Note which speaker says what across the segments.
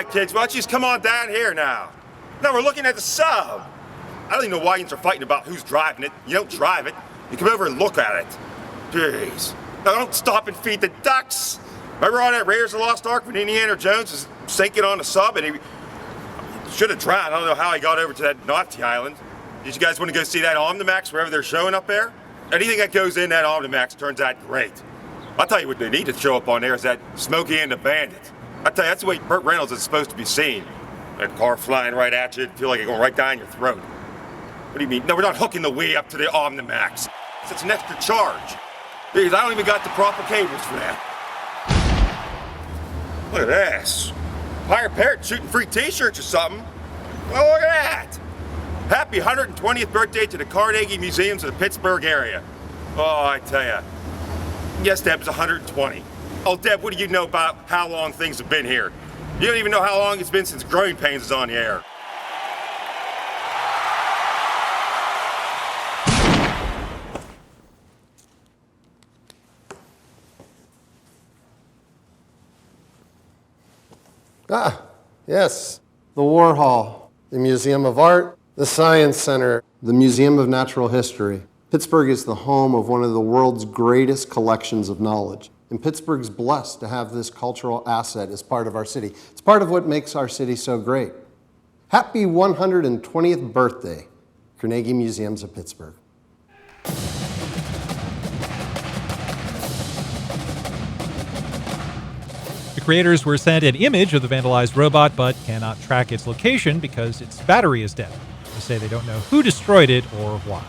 Speaker 1: right, kids, why don't you just come on down here now? No, we're looking at the sub. I don't even know why you are fighting about who's driving it. You don't drive it. You come over and look at it. Jeez. Now don't stop and feed the ducks. Remember on that Raiders of the Lost Ark when Indiana Jones was sinking on the sub and he should have drowned. I don't know how he got over to that naughty island. Did you guys want to go see that Omnimax wherever they're showing up there? Anything that goes in that Omnimax turns out great. I'll tell you what they need to show up on there is that Smokey and the Bandit. I'll tell you, that's the way Burt Reynolds is supposed to be seen. That car flying right at you, feel like it's going right down your throat. What do you mean? No, we're not hooking the Wii up to the Omnimax. It's an extra charge. Jeez, I don't even got the proper cables for that. Look at this. Hire Parrot shooting free t-shirts or something. Well, look at that. Happy 120th birthday to the Carnegie Museums of the Pittsburgh area. Oh, I tell ya. Yes, Deb, it's 120. Oh, Deb, what do you know about how long things have been here? You don't even know how long it's been since Growing Pains is on the air.
Speaker 2: Ah, yes, the Warhol, the Museum of Art, the Science Center, the Museum of Natural History. Pittsburgh is the home of one of the world's greatest collections of knowledge. And Pittsburgh's blessed to have this cultural asset as part of our city. It's part of what makes our city so great. Happy 120th birthday, Carnegie Museums of Pittsburgh.
Speaker 3: The creators were sent an image of the vandalized robot, but cannot track its location because its battery is dead. They say they don't know who destroyed it or why.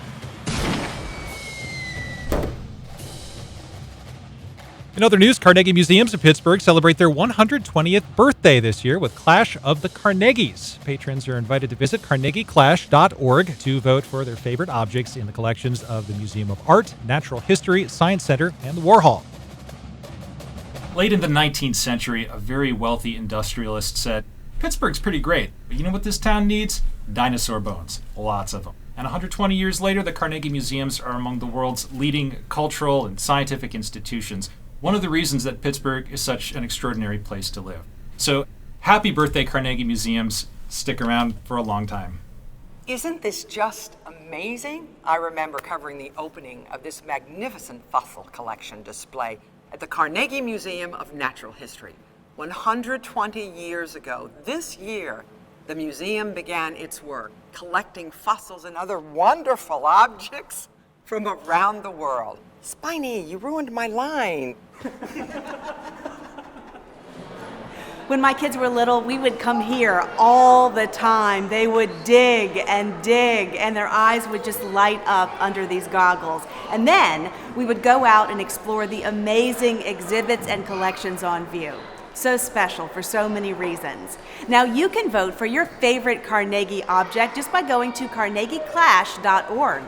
Speaker 3: In other news, Carnegie Museums of Pittsburgh celebrate their 120th birthday this year with Clash of the Carnegies. Patrons are invited to visit carnegieclash.org to vote for their favorite objects in the collections of the Museum of Art, Natural History, Science Center, and the Warhol.
Speaker 4: Late in the 19th century, a very wealthy industrialist said, Pittsburgh's pretty great, but you know what this town needs? Dinosaur bones. Lots of them. And 120 years later, the Carnegie Museums are among the world's leading cultural and scientific institutions. One of the reasons that Pittsburgh is such an extraordinary place to live. So, happy birthday, Carnegie Museums. Stick around for a long time.
Speaker 5: Isn't this just amazing? I remember covering the opening of this magnificent fossil collection display at the Carnegie Museum of Natural History. 120 years ago, this year, the museum began its work, collecting fossils and other wonderful objects from around the world. Spiny, you ruined my line.
Speaker 6: When my kids were little, we would come here all the time. They would dig, and their eyes would just light up under these goggles. And then we would go out and explore the amazing exhibits and collections on view. So special for so many reasons. Now you can vote for your favorite Carnegie object just by going to carnegieclash.org.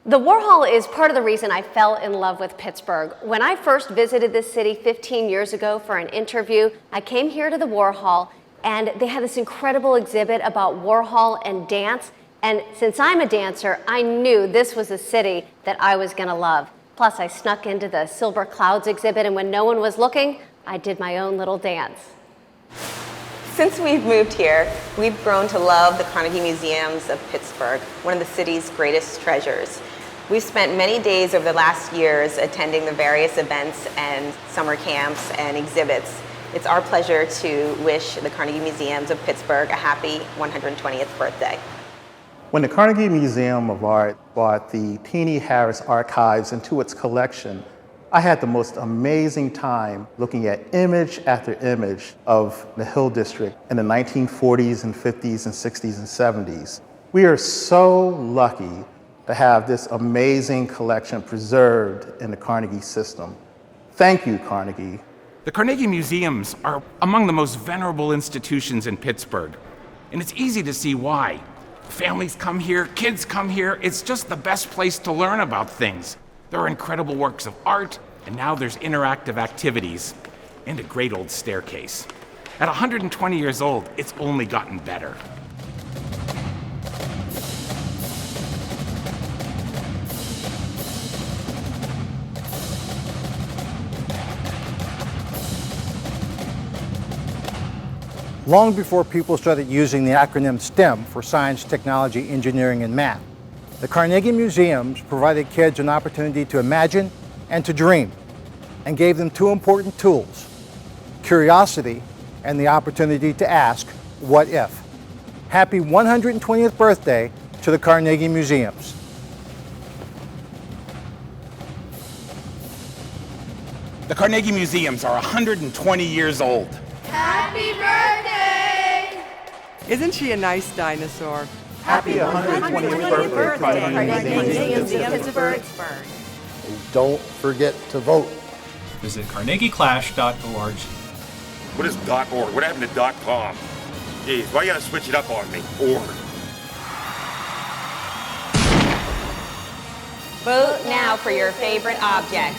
Speaker 7: The Warhol is part of the reason I fell in love with Pittsburgh. When I first visited this city 15 years ago for an interview, I came here to the Warhol and they had this incredible exhibit about Warhol and dance. And since I'm a dancer, I knew this was a city that I was gonna love. Plus, I snuck into the Silver Clouds exhibit, and when no one was looking, I did my own little dance.
Speaker 8: Since we've moved here, we've grown to love the Carnegie Museums of Pittsburgh, one of the city's greatest treasures. We've spent many days over the last years attending the various events and summer camps and exhibits. It's our pleasure to wish the Carnegie Museums of Pittsburgh a happy 120th birthday.
Speaker 9: When the Carnegie Museum of Art brought the Teenie Harris archives into its collection, I had the most amazing time looking at image after image of the Hill District in the 1940s and 50s and 60s and 70s. We are so lucky to have this amazing collection preserved in the Carnegie system. Thank you, Carnegie.
Speaker 10: The Carnegie Museums are among the most venerable institutions in Pittsburgh, and it's easy to see why. Families come here, kids come here, it's just the best place to learn about things. There are incredible works of art, and now there's interactive activities, and a great old staircase. At 120 years old, it's only gotten better.
Speaker 11: long before people started using the acronym STEM for science, technology, engineering, and math. The Carnegie Museums provided kids an opportunity to imagine and to dream, and gave them two important tools: curiosity and the opportunity to ask, what if? Happy 120th birthday to the Carnegie Museums.
Speaker 10: The Carnegie Museums are 120 years old.
Speaker 12: Happy birthday!
Speaker 5: Isn't she a nice dinosaur?
Speaker 11: Happy 120th birthday,
Speaker 6: Carnegie Museums of Pittsburgh.
Speaker 2: And don't forget to vote.
Speaker 4: Visit carnegieclash.org.
Speaker 1: What is .org? What happened to .com? Jeez, why you gotta switch it up on me? Org.
Speaker 8: Vote now for your favorite object.